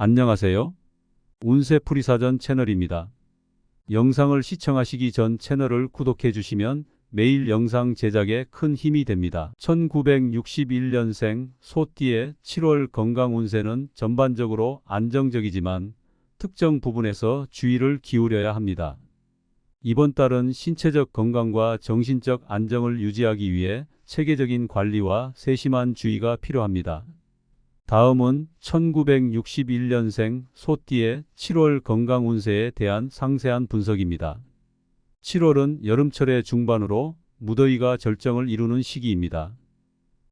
안녕하세요. 운세풀이사전 채널입니다. 영상을 시청하시기 전 채널을 구독해 주시면 매일 영상 제작에 큰 힘이 됩니다. 1961년생 소띠의 7월 건강 운세는 전반적으로 안정적이지만 특정 부분에서 주의를 기울여야 합니다. 이번 달은 신체적 건강과 정신적 안정을 유지하기 위해 체계적인 관리와 세심한 주의가 필요합니다. 다음은 1961년생 소띠의 7월 건강 운세에 대한 상세한 분석입니다. 7월은 여름철의 중반으로 무더위가 절정을 이루는 시기입니다.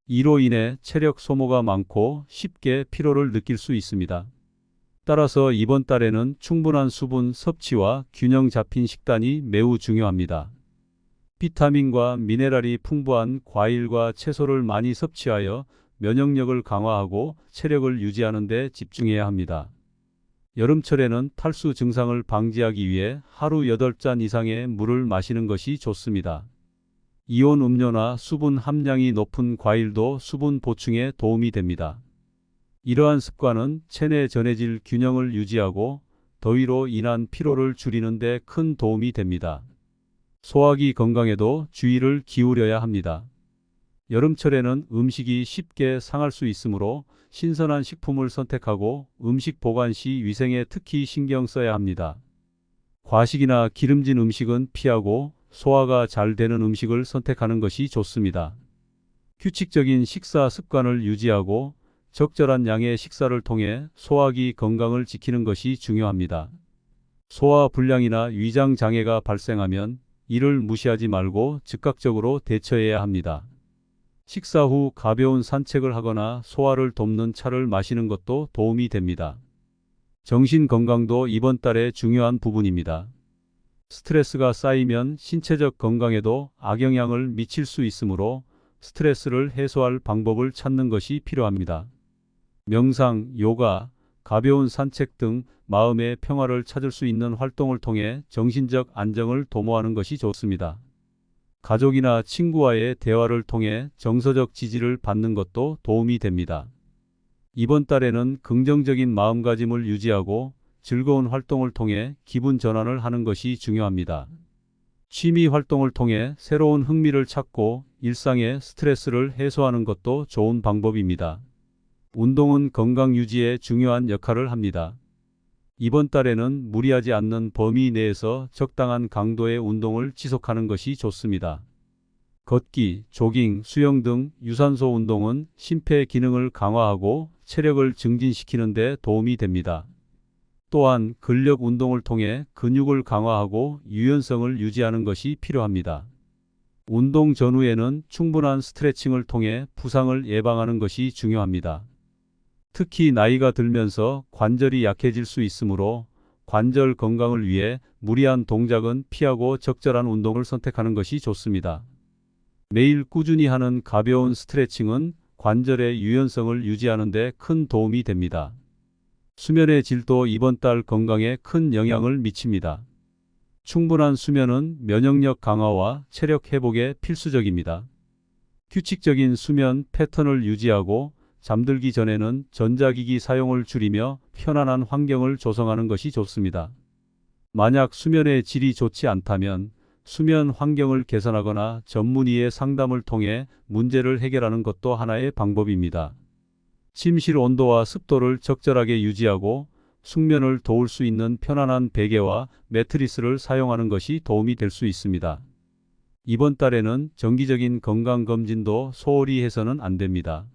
이로 인해 체력 소모가 많고 쉽게 피로를 느낄 수 있습니다. 따라서 이번 달에는 충분한 수분 섭취와 균형 잡힌 식단이 매우 중요합니다. 비타민과 미네랄이 풍부한 과일과 채소를 많이 섭취하여 면역력을 강화하고 체력을 유지하는 데 집중해야 합니다. 여름철에는 탈수 증상을 방지하기 위해 하루 8잔 이상의 물을 마시는 것이 좋습니다. 이온 음료나 수분 함량이 높은 과일도 수분 보충에 도움이 됩니다. 이러한 습관은 체내 전해질 균형을 유지하고 더위로 인한 피로를 줄이는 데 큰 도움이 됩니다. 소화기 건강에도 주의를 기울여야 합니다. 여름철에는 음식이 쉽게 상할 수 있으므로 신선한 식품을 선택하고 음식 보관 시 위생에 특히 신경 써야 합니다. 과식이나 기름진 음식은 피하고 소화가 잘 되는 음식을 선택하는 것이 좋습니다. 규칙적인 식사 습관을 유지하고 적절한 양의 식사를 통해 소화기 건강을 지키는 것이 중요합니다. 소화 불량이나 위장 장애가 발생하면 이를 무시하지 말고 즉각적으로 대처해야 합니다. 식사 후 가벼운 산책을 하거나 소화를 돕는 차를 마시는 것도 도움이 됩니다. 정신 건강도 이번 달의 중요한 부분입니다. 스트레스가 쌓이면 신체적 건강에도 악영향을 미칠 수 있으므로 스트레스를 해소할 방법을 찾는 것이 필요합니다. 명상, 요가, 가벼운 산책 등 마음의 평화를 찾을 수 있는 활동을 통해 정신적 안정을 도모하는 것이 좋습니다. 가족이나 친구와의 대화를 통해 정서적 지지를 받는 것도 도움이 됩니다. 이번 달에는 긍정적인 마음가짐을 유지하고 즐거운 활동을 통해 기분 전환을 하는 것이 중요합니다. 취미 활동을 통해 새로운 흥미를 찾고 일상의 스트레스를 해소하는 것도 좋은 방법입니다. 운동은 건강 유지에 중요한 역할을 합니다. 이번 달에는 무리하지 않는 범위 내에서 적당한 강도의 운동을 지속하는 것이 좋습니다. 걷기, 조깅, 수영 등 유산소 운동은 심폐 기능을 강화하고 체력을 증진시키는 데 도움이 됩니다. 또한 근력 운동을 통해 근육을 강화하고 유연성을 유지하는 것이 필요합니다. 운동 전후에는 충분한 스트레칭을 통해 부상을 예방하는 것이 중요합니다. 특히 나이가 들면서 관절이 약해질 수 있으므로 관절 건강을 위해 무리한 동작은 피하고 적절한 운동을 선택하는 것이 좋습니다. 매일 꾸준히 하는 가벼운 스트레칭은 관절의 유연성을 유지하는 데 큰 도움이 됩니다. 수면의 질도 이번 달 건강에 큰 영향을 미칩니다. 충분한 수면은 면역력 강화와 체력 회복에 필수적입니다. 규칙적인 수면 패턴을 유지하고 잠들기 전에는 전자기기 사용을 줄이며 편안한 환경을 조성하는 것이 좋습니다. 만약 수면의 질이 좋지 않다면 수면 환경을 개선하거나 전문의의 상담을 통해 문제를 해결하는 것도 하나의 방법입니다. 침실 온도와 습도를 적절하게 유지하고 숙면을 도울 수 있는 편안한 베개와 매트리스를 사용하는 것이 도움이 될 수 있습니다. 이번 달에는 정기적인 건강검진도 소홀히 해서는 안 됩니다.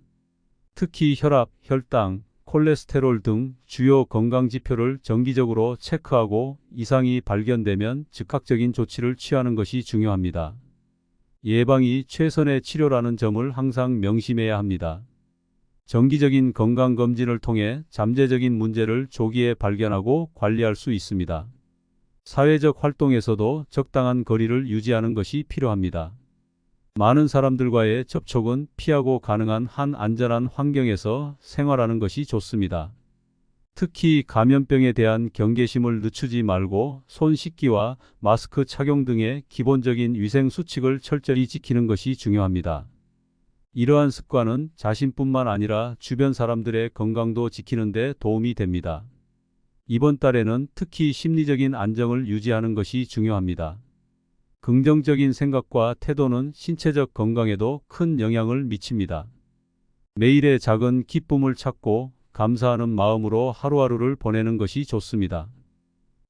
특히 혈압, 혈당, 콜레스테롤 등 주요 건강지표를 정기적으로 체크하고 이상이 발견되면 즉각적인 조치를 취하는 것이 중요합니다. 예방이 최선의 치료라는 점을 항상 명심해야 합니다. 정기적인 건강검진을 통해 잠재적인 문제를 조기에 발견하고 관리할 수 있습니다. 사회적 활동에서도 적당한 거리를 유지하는 것이 필요합니다. 많은 사람들과의 접촉은 피하고 가능한 한 안전한 환경에서 생활하는 것이 좋습니다. 특히 감염병에 대한 경계심을 늦추지 말고 손 씻기와 마스크 착용 등의 기본적인 위생 수칙을 철저히 지키는 것이 중요합니다. 이러한 습관은 자신뿐만 아니라 주변 사람들의 건강도 지키는 데 도움이 됩니다. 이번 달에는 특히 심리적인 안정을 유지하는 것이 중요합니다. 긍정적인 생각과 태도는 신체적 건강에도 큰 영향을 미칩니다. 매일의 작은 기쁨을 찾고 감사하는 마음으로 하루하루를 보내는 것이 좋습니다.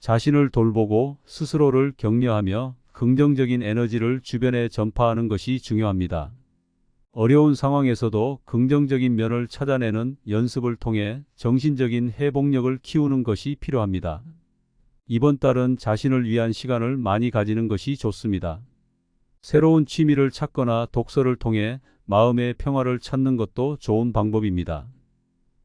자신을 돌보고 스스로를 격려하며 긍정적인 에너지를 주변에 전파하는 것이 중요합니다. 어려운 상황에서도 긍정적인 면을 찾아내는 연습을 통해 정신적인 회복력을 키우는 것이 필요합니다. 이번 달은 자신을 위한 시간을 많이 가지는 것이 좋습니다. 새로운 취미를 찾거나 독서를 통해 마음의 평화를 찾는 것도 좋은 방법입니다.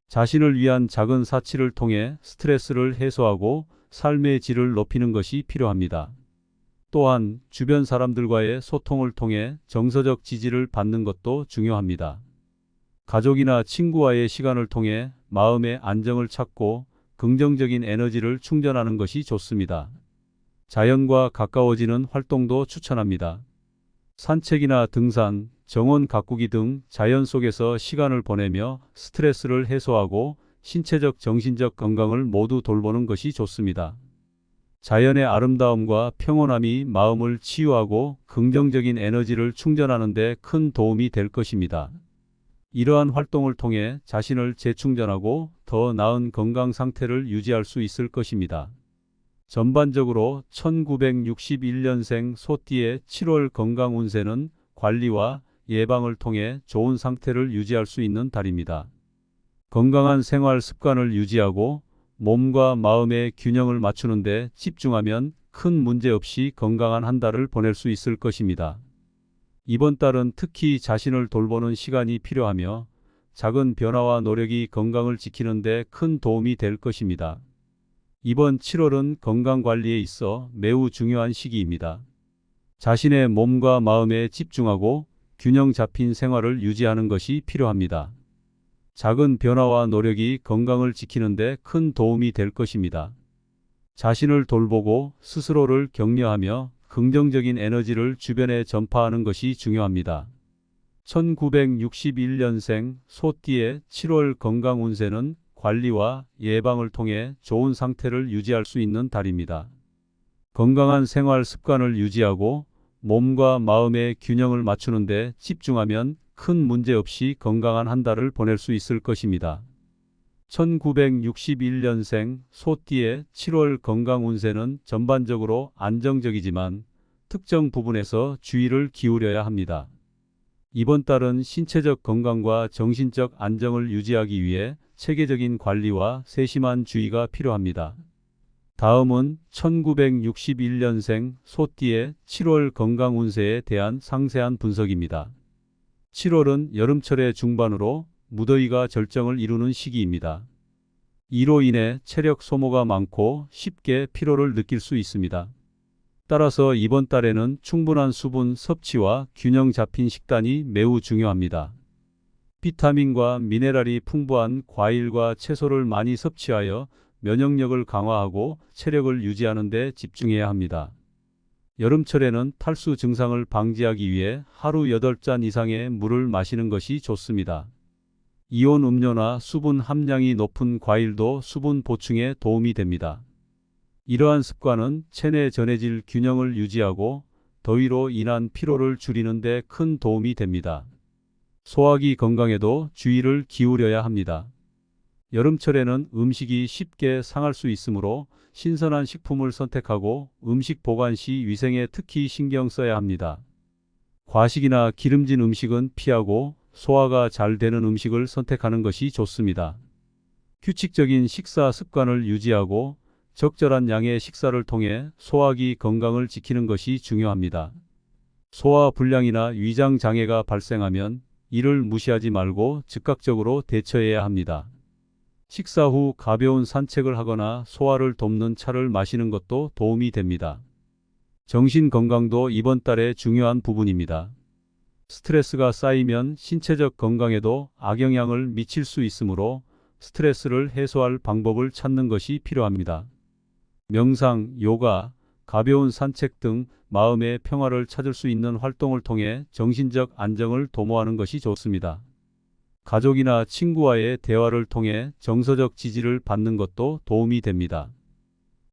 자신을 위한 작은 사치를 통해 스트레스를 해소하고 삶의 질을 높이는 것이 필요합니다. 또한 주변 사람들과의 소통을 통해 정서적 지지를 받는 것도 중요합니다. 가족이나 친구와의 시간을 통해 마음의 안정을 찾고 긍정적인 에너지를 충전하는 것이 좋습니다. 자연과 가까워지는 활동도 추천합니다. 산책이나 등산, 정원 가꾸기 등 자연 속에서 시간을 보내며 스트레스를 해소하고 신체적, 정신적 건강을 모두 돌보는 것이 좋습니다. 자연의 아름다움과 평온함이 마음을 치유하고 긍정적인 에너지를 충전하는 데 큰 도움이 될 것입니다. 이러한 활동을 통해 자신을 재충전하고 더 나은 건강 상태를 유지할 수 있을 것입니다. 전반적으로 1961년생 소띠의 7월 건강 운세는 관리와 예방을 통해 좋은 상태를 유지할 수 있는 달입니다. 건강한 생활 습관을 유지하고 몸과 마음의 균형을 맞추는 데 집중하면 큰 문제 없이 건강한 한 달을 보낼 수 있을 것입니다. 이번 달은 특히 자신을 돌보는 시간이 필요하며 작은 변화와 노력이 건강을 지키는 데 큰 도움이 될 것입니다. 이번 7월은 건강관리에 있어 매우 중요한 시기입니다. 자신의 몸과 마음에 집중하고 균형 잡힌 생활을 유지하는 것이 필요합니다. 작은 변화와 노력이 건강을 지키는 데 큰 도움이 될 것입니다. 자신을 돌보고 스스로를 격려하며 긍정적인 에너지를 주변에 전파하는 것이 중요합니다. 1961년생 소띠의 7월 건강 운세는 관리와 예방을 통해 좋은 상태를 유지할 수 있는 달입니다. 건강한 생활 습관을 유지하고 몸과 마음의 균형을 맞추는 데 집중하면 큰 문제 없이 건강한 한 달을 보낼 수 있을 것입니다. 1961년생 소띠의 7월 건강 운세는 전반적으로 안정적이지만 특정 부분에서 주의를 기울여야 합니다. 이번 달은 신체적 건강과 정신적 안정을 유지하기 위해 체계적인 관리와 세심한 주의가 필요합니다. 다음은 1961년생 소띠의 7월 건강 운세에 대한 상세한 분석입니다. 7월은 여름철의 중반으로 무더위가 절정을 이루는 시기입니다. 이로 인해 체력 소모가 많고 쉽게 피로를 느낄 수 있습니다. 따라서 이번 달에는 충분한 수분 섭취와 균형 잡힌 식단이 매우 중요합니다. 비타민과 미네랄이 풍부한 과일과 채소를 많이 섭취하여 면역력을 강화하고 체력을 유지하는 데 집중해야 합니다. 여름철에는 탈수 증상을 방지하기 위해 하루 8잔 이상의 물을 마시는 것이 좋습니다. 이온 음료나 수분 함량이 높은 과일도 수분 보충에 도움이 됩니다. 이러한 습관은 체내 전해질 균형을 유지하고 더위로 인한 피로를 줄이는 데 큰 도움이 됩니다. 소화기 건강에도 주의를 기울여야 합니다. 여름철에는 음식이 쉽게 상할 수 있으므로 신선한 식품을 선택하고 음식 보관 시 위생에 특히 신경 써야 합니다. 과식이나 기름진 음식은 피하고 소화가 잘 되는 음식을 선택하는 것이 좋습니다. 규칙적인 식사 습관을 유지하고 적절한 양의 식사를 통해 소화기 건강을 지키는 것이 중요합니다. 소화 불량이나 위장 장애가 발생하면 이를 무시하지 말고 즉각적으로 대처해야 합니다. 식사 후 가벼운 산책을 하거나 소화를 돕는 차를 마시는 것도 도움이 됩니다. 정신 건강도 이번 달의 중요한 부분입니다. 스트레스가 쌓이면 신체적 건강에도 악영향을 미칠 수 있으므로 스트레스를 해소할 방법을 찾는 것이 필요합니다. 명상, 요가, 가벼운 산책 등 마음의 평화를 찾을 수 있는 활동을 통해 정신적 안정을 도모하는 것이 좋습니다. 가족이나 친구와의 대화를 통해 정서적 지지를 받는 것도 도움이 됩니다.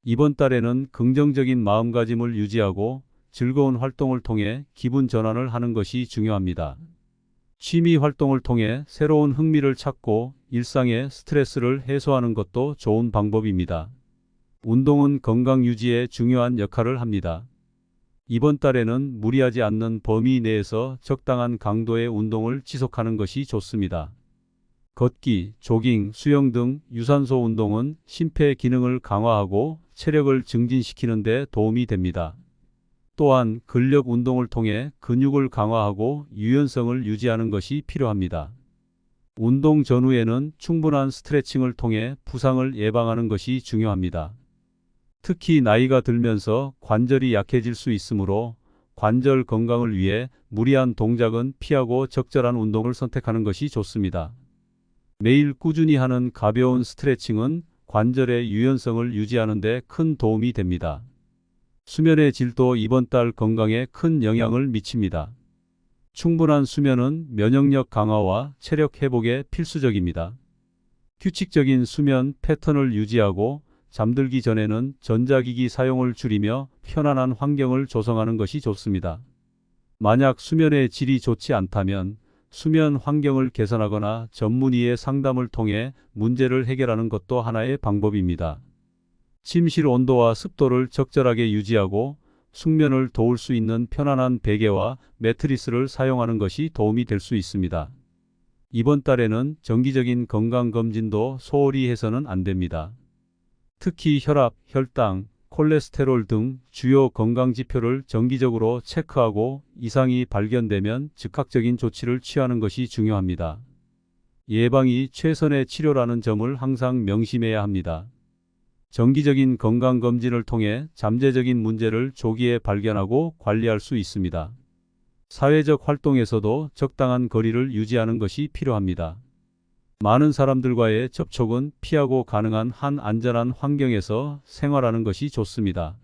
이번 달에는 긍정적인 마음가짐을 유지하고 즐거운 활동을 통해 기분 전환을 하는 것이 중요합니다. 취미 활동을 통해 새로운 흥미를 찾고 일상의 스트레스를 해소하는 것도 좋은 방법입니다. 운동은 건강 유지에 중요한 역할을 합니다. 이번 달에는 무리하지 않는 범위 내에서 적당한 강도의 운동을 지속하는 것이 좋습니다. 걷기, 조깅, 수영 등 유산소 운동은 심폐 기능을 강화하고 체력을 증진시키는 데 도움이 됩니다. 또한 근력 운동을 통해 근육을 강화하고 유연성을 유지하는 것이 필요합니다. 운동 전후에는 충분한 스트레칭을 통해 부상을 예방하는 것이 중요합니다. 특히 나이가 들면서 관절이 약해질 수 있으므로 관절 건강을 위해 무리한 동작은 피하고 적절한 운동을 선택하는 것이 좋습니다. 매일 꾸준히 하는 가벼운 스트레칭은 관절의 유연성을 유지하는 데 큰 도움이 됩니다. 수면의 질도 이번 달 건강에 큰 영향을 미칩니다. 충분한 수면은 면역력 강화와 체력 회복에 필수적입니다. 규칙적인 수면 패턴을 유지하고 잠들기 전에는 전자기기 사용을 줄이며 편안한 환경을 조성하는 것이 좋습니다. 만약 수면의 질이 좋지 않다면 수면 환경을 개선하거나 전문의의 상담을 통해 문제를 해결하는 것도 하나의 방법입니다. 침실 온도와 습도를 적절하게 유지하고 숙면을 도울 수 있는 편안한 베개와 매트리스를 사용하는 것이 도움이 될 수 있습니다. 이번 달에는 정기적인 건강검진도 소홀히 해서는 안 됩니다. 특히 혈압, 혈당, 콜레스테롤 등 주요 건강지표를 정기적으로 체크하고 이상이 발견되면 즉각적인 조치를 취하는 것이 중요합니다. 예방이 최선의 치료라는 점을 항상 명심해야 합니다. 정기적인 건강검진을 통해 잠재적인 문제를 조기에 발견하고 관리할 수 있습니다. 사회적 활동에서도 적당한 거리를 유지하는 것이 필요합니다. 많은 사람들과의 접촉은 피하고 가능한 한 안전한 환경에서 생활하는 것이 좋습니다.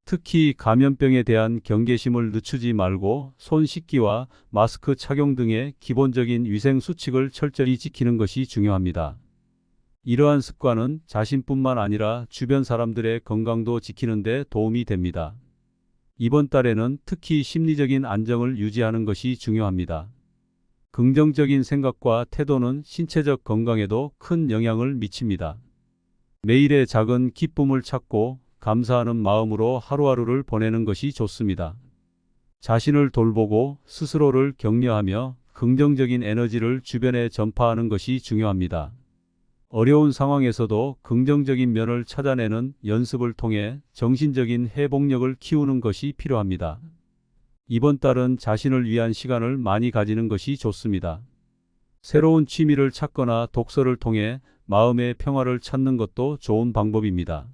특히 감염병에 대한 경계심을 늦추지 말고 손 씻기와 마스크 착용 등의 기본적인 위생 수칙을 철저히 지키는 것이 중요합니다. 이러한 습관은 자신뿐만 아니라 주변 사람들의 건강도 지키는 데 도움이 됩니다. 이번 달에는 특히 심리적인 안정을 유지하는 것이 중요합니다. 긍정적인 생각과 태도는 신체적 건강에도 큰 영향을 미칩니다. 매일의 작은 기쁨을 찾고 감사하는 마음으로 하루하루를 보내는 것이 좋습니다. 자신을 돌보고 스스로를 격려하며 긍정적인 에너지를 주변에 전파하는 것이 중요합니다. 어려운 상황에서도 긍정적인 면을 찾아내는 연습을 통해 정신적인 회복력을 키우는 것이 필요합니다. 이번 달은 자신을 위한 시간을 많이 가지는 것이 좋습니다. 새로운 취미를 찾거나 독서를 통해 마음의 평화를 찾는 것도 좋은 방법입니다.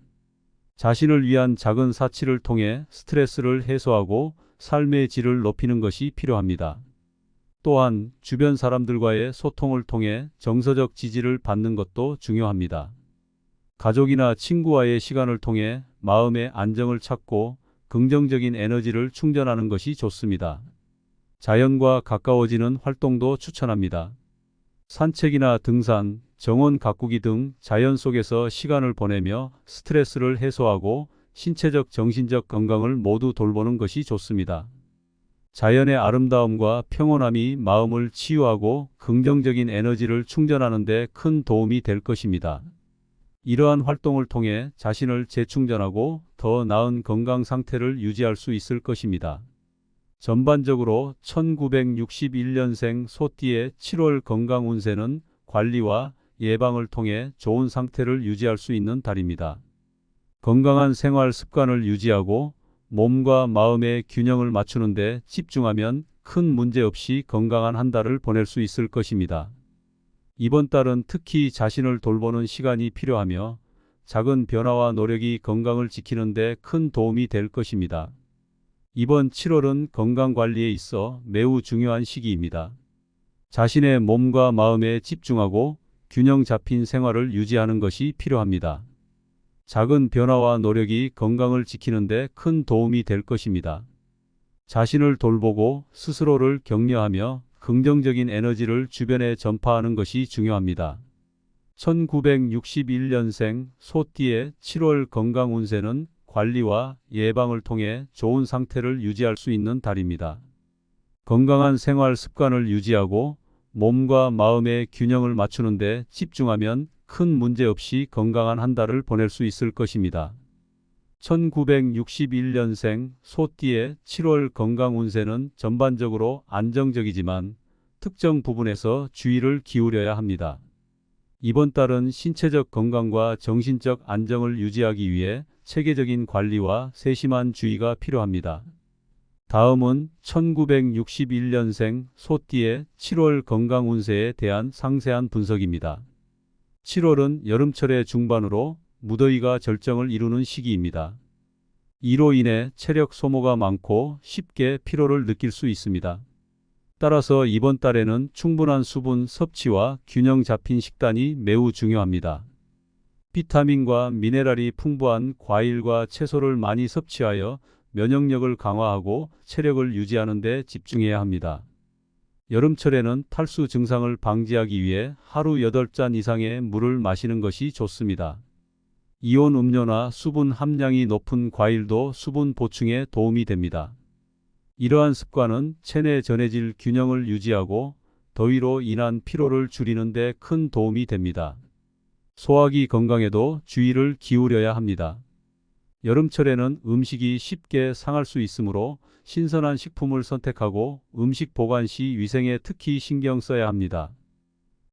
자신을 위한 작은 사치를 통해 스트레스를 해소하고 삶의 질을 높이는 것이 필요합니다. 또한 주변 사람들과의 소통을 통해 정서적 지지를 받는 것도 중요합니다. 가족이나 친구와의 시간을 통해 마음의 안정을 찾고 긍정적인 에너지를 충전하는 것이 좋습니다. 자연과 가까워지는 활동도 추천합니다. 산책이나 등산, 정원 가꾸기 등 자연 속에서 시간을 보내며 스트레스를 해소하고 신체적, 정신적 건강을 모두 돌보는 것이 좋습니다. 자연의 아름다움과 평온함이 마음을 치유하고 긍정적인 에너지를 충전하는 데 큰 도움이 될 것입니다. 이러한 활동을 통해 자신을 재충전하고 더 나은 건강 상태를 유지할 수 있을 것입니다. 전반적으로 1961년생 소띠의 7월 건강 운세는 관리와 예방을 통해 좋은 상태를 유지할 수 있는 달입니다. 건강한 생활 습관을 유지하고 몸과 마음의 균형을 맞추는 데 집중하면 큰 문제 없이 건강한 한 달을 보낼 수 있을 것입니다. 이번 달은 특히 자신을 돌보는 시간이 필요하며 작은 변화와 노력이 건강을 지키는 데 큰 도움이 될 것입니다. 이번 7월은 건강관리에 있어 매우 중요한 시기입니다. 자신의 몸과 마음에 집중하고 균형 잡힌 생활을 유지하는 것이 필요합니다. 작은 변화와 노력이 건강을 지키는 데 큰 도움이 될 것입니다. 자신을 돌보고 스스로를 격려하며 긍정적인 에너지를 주변에 전파하는 것이 중요합니다. 1961년생 소띠의 7월 건강 운세는 관리와 예방을 통해 좋은 상태를 유지할 수 있는 달입니다. 건강한 생활 습관을 유지하고 몸과 마음의 균형을 맞추는 데 집중하면 큰 문제 없이 건강한 한 달을 보낼 수 있을 것입니다. 1961년생 소띠의 7월 건강 운세는 전반적으로 안정적이지만 특정 부분에서 주의를 기울여야 합니다. 이번 달은 신체적 건강과 정신적 안정을 유지하기 위해 체계적인 관리와 세심한 주의가 필요합니다. 다음은 1961년생 소띠의 7월 건강 운세에 대한 상세한 분석입니다. 7월은 여름철의 중반으로 무더위가 절정을 이루는 시기입니다. 이로 인해 체력 소모가 많고 쉽게 피로를 느낄 수 있습니다. 따라서 이번 달에는 충분한 수분 섭취와 균형 잡힌 식단이 매우 중요합니다. 비타민과 미네랄이 풍부한 과일과 채소를 많이 섭취하여 면역력을 강화하고 체력을 유지하는 데 집중해야 합니다. 여름철에는 탈수 증상을 방지하기 위해 하루 8잔 이상의 물을 마시는 것이 좋습니다. 이온 음료나 수분 함량이 높은 과일도 수분 보충에 도움이 됩니다. 이러한 습관은 체내 전해질 균형을 유지하고 더위로 인한 피로를 줄이는 데 큰 도움이 됩니다. 소화기 건강에도 주의를 기울여야 합니다. 여름철에는 음식이 쉽게 상할 수 있으므로 신선한 식품을 선택하고 음식 보관 시 위생에 특히 신경 써야 합니다.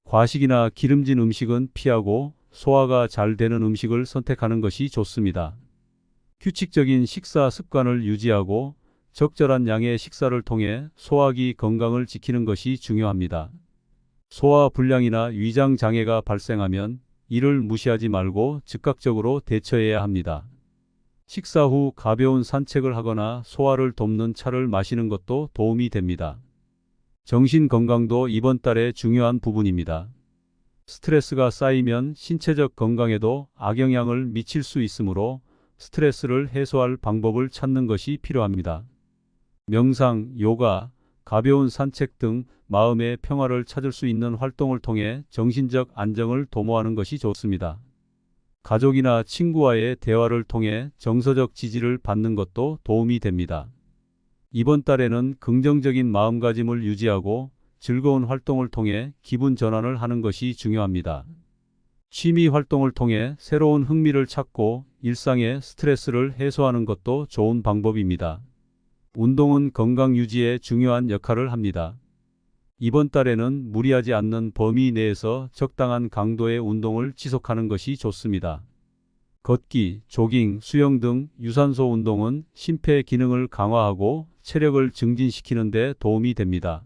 과식이나 기름진 음식은 피하고 소화가 잘 되는 음식을 선택하는 것이 좋습니다. 규칙적인 식사 습관을 유지하고 적절한 양의 식사를 통해 소화기 건강을 지키는 것이 중요합니다. 소화 불량이나 위장 장애가 발생하면 이를 무시하지 말고 즉각적으로 대처해야 합니다. 식사 후 가벼운 산책을 하거나 소화를 돕는 차를 마시는 것도 도움이 됩니다. 정신 건강도 이번 달의 중요한 부분입니다. 스트레스가 쌓이면 신체적 건강에도 악영향을 미칠 수 있으므로 스트레스를 해소할 방법을 찾는 것이 필요합니다. 명상, 요가, 가벼운 산책 등 마음의 평화를 찾을 수 있는 활동을 통해 정신적 안정을 도모하는 것이 좋습니다. 가족이나 친구와의 대화를 통해 정서적 지지를 받는 것도 도움이 됩니다. 이번 달에는 긍정적인 마음가짐을 유지하고 즐거운 활동을 통해 기분 전환을 하는 것이 중요합니다. 취미 활동을 통해 새로운 흥미를 찾고 일상의 스트레스를 해소하는 것도 좋은 방법입니다. 운동은 건강 유지에 중요한 역할을 합니다. 이번 달에는 무리하지 않는 범위 내에서 적당한 강도의 운동을 지속하는 것이 좋습니다. 걷기, 조깅, 수영 등 유산소 운동은 심폐 기능을 강화하고 체력을 증진시키는 데 도움이 됩니다.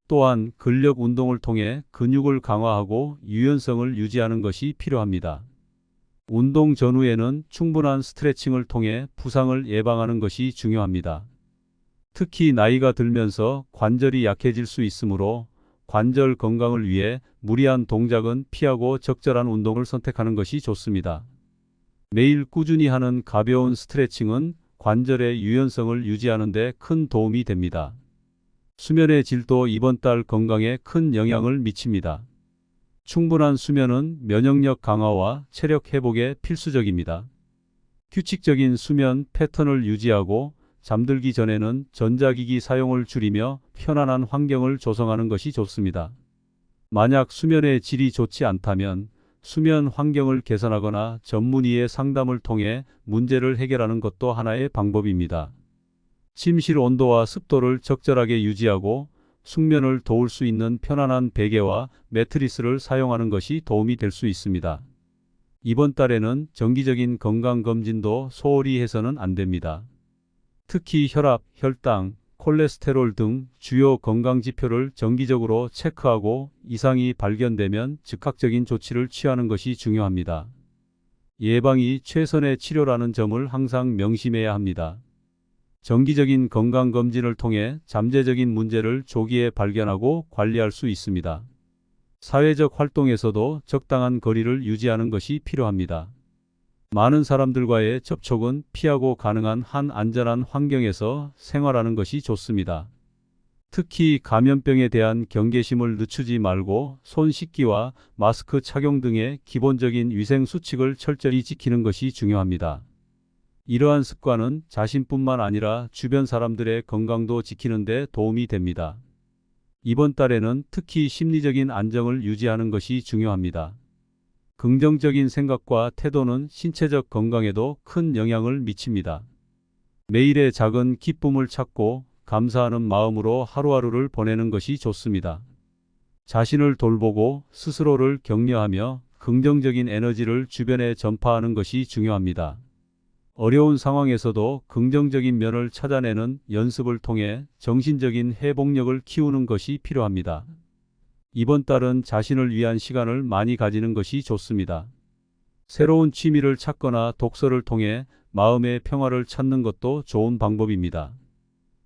또한 근력 운동을 통해 근육을 강화하고 유연성을 유지하는 것이 필요합니다. 운동 전후에는 충분한 스트레칭을 통해 부상을 예방하는 것이 중요합니다. 특히 나이가 들면서 관절이 약해질 수 있으므로 관절 건강을 위해 무리한 동작은 피하고 적절한 운동을 선택하는 것이 좋습니다. 매일 꾸준히 하는 가벼운 스트레칭은 관절의 유연성을 유지하는 데 큰 도움이 됩니다. 수면의 질도 이번 달 건강에 큰 영향을 미칩니다. 충분한 수면은 면역력 강화와 체력 회복에 필수적입니다. 규칙적인 수면 패턴을 유지하고 잠들기 전에는 전자기기 사용을 줄이며 편안한 환경을 조성하는 것이 좋습니다. 만약 수면의 질이 좋지 않다면 수면 환경을 개선하거나 전문의의 상담을 통해 문제를 해결하는 것도 하나의 방법입니다. 침실 온도와 습도를 적절하게 유지하고 숙면을 도울 수 있는 편안한 베개와 매트리스를 사용하는 것이 도움이 될 수 있습니다. 이번 달에는 정기적인 건강검진도 소홀히 해서는 안 됩니다. 특히 혈압, 혈당, 콜레스테롤 등 주요 건강지표를 정기적으로 체크하고 이상이 발견되면 즉각적인 조치를 취하는 것이 중요합니다. 예방이 최선의 치료라는 점을 항상 명심해야 합니다. 정기적인 건강검진을 통해 잠재적인 문제를 조기에 발견하고 관리할 수 있습니다. 사회적 활동에서도 적당한 거리를 유지하는 것이 필요합니다. 많은 사람들과의 접촉은 피하고 가능한 한 안전한 환경에서 생활하는 것이 좋습니다. 특히 감염병에 대한 경계심을 늦추지 말고 손 씻기와 마스크 착용 등의 기본적인 위생 수칙을 철저히 지키는 것이 중요합니다. 이러한 습관은 자신뿐만 아니라 주변 사람들의 건강도 지키는 데 도움이 됩니다. 이번 달에는 특히 심리적인 안정을 유지하는 것이 중요합니다. 긍정적인 생각과 태도는 신체적 건강에도 큰 영향을 미칩니다. 매일의 작은 기쁨을 찾고 감사하는 마음으로 하루하루를 보내는 것이 좋습니다. 자신을 돌보고 스스로를 격려하며 긍정적인 에너지를 주변에 전파하는 것이 중요합니다. 어려운 상황에서도 긍정적인 면을 찾아내는 연습을 통해 정신적인 회복력을 키우는 것이 필요합니다. 이번 달은 자신을 위한 시간을 많이 가지는 것이 좋습니다. 새로운 취미를 찾거나 독서를 통해 마음의 평화를 찾는 것도 좋은 방법입니다.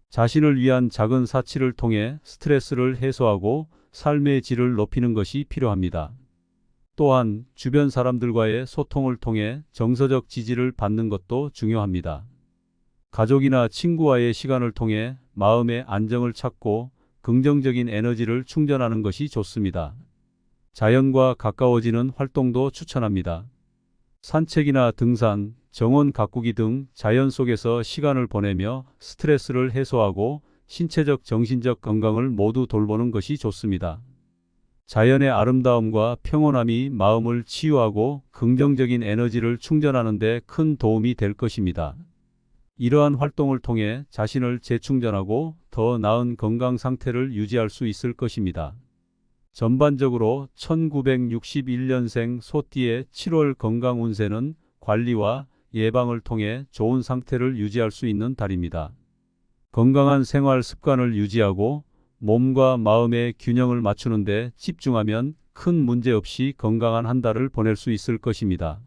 자신을 위한 작은 사치를 통해 스트레스를 해소하고 삶의 질을 높이는 것이 필요합니다. 또한 주변 사람들과의 소통을 통해 정서적 지지를 받는 것도 중요합니다. 가족이나 친구와의 시간을 통해 마음의 안정을 찾고 긍정적인 에너지를 충전하는 것이 좋습니다. 자연과 가까워지는 활동도 추천합니다. 산책이나 등산, 정원 가꾸기 등 자연 속에서 시간을 보내며 스트레스를 해소하고 신체적, 정신적 건강을 모두 돌보는 것이 좋습니다. 자연의 아름다움과 평온함이 마음을 치유하고 긍정적인 에너지를 충전하는 데 큰 도움이 될 것입니다. 이러한 활동을 통해 자신을 재충전하고 더 나은 건강 상태를 유지할 수 있을 것입니다. 전반적으로 1961년생 소띠의 7월 건강 운세는 관리와 예방을 통해 좋은 상태를 유지할 수 있는 달입니다. 건강한 생활 습관을 유지하고 몸과 마음의 균형을 맞추는 데 집중하면 큰 문제 없이 건강한 한 달을 보낼 수 있을 것입니다.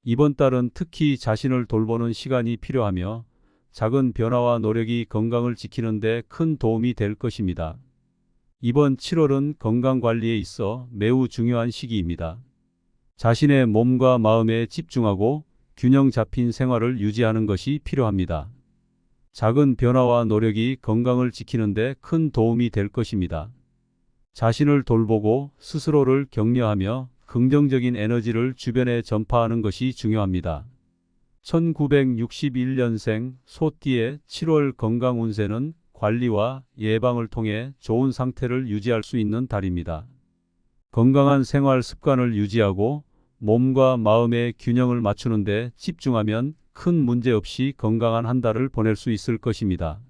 이번 달은 특히 자신을 돌보는 시간이 필요하며 작은 변화와 노력이 건강을 지키는 데 큰 도움이 될 것입니다. 이번 7월은 건강관리에 있어 매우 중요한 시기입니다. 자신의 몸과 마음에 집중하고 균형 잡힌 생활을 유지하는 것이 필요합니다. 작은 변화와 노력이 건강을 지키는 데 큰 도움이 될 것입니다. 자신을 돌보고 스스로를 격려하며 긍정적인 에너지를 주변에 전파하는 것이 중요합니다. 1961년생 소띠의 7월 건강 운세는 관리와 예방을 통해 좋은 상태를 유지할 수 있는 달입니다. 건강한 생활 습관을 유지하고 몸과 마음의 균형을 맞추는 데 집중하면 큰 문제 없이 건강한 한 달을 보낼 수 있을 것입니다.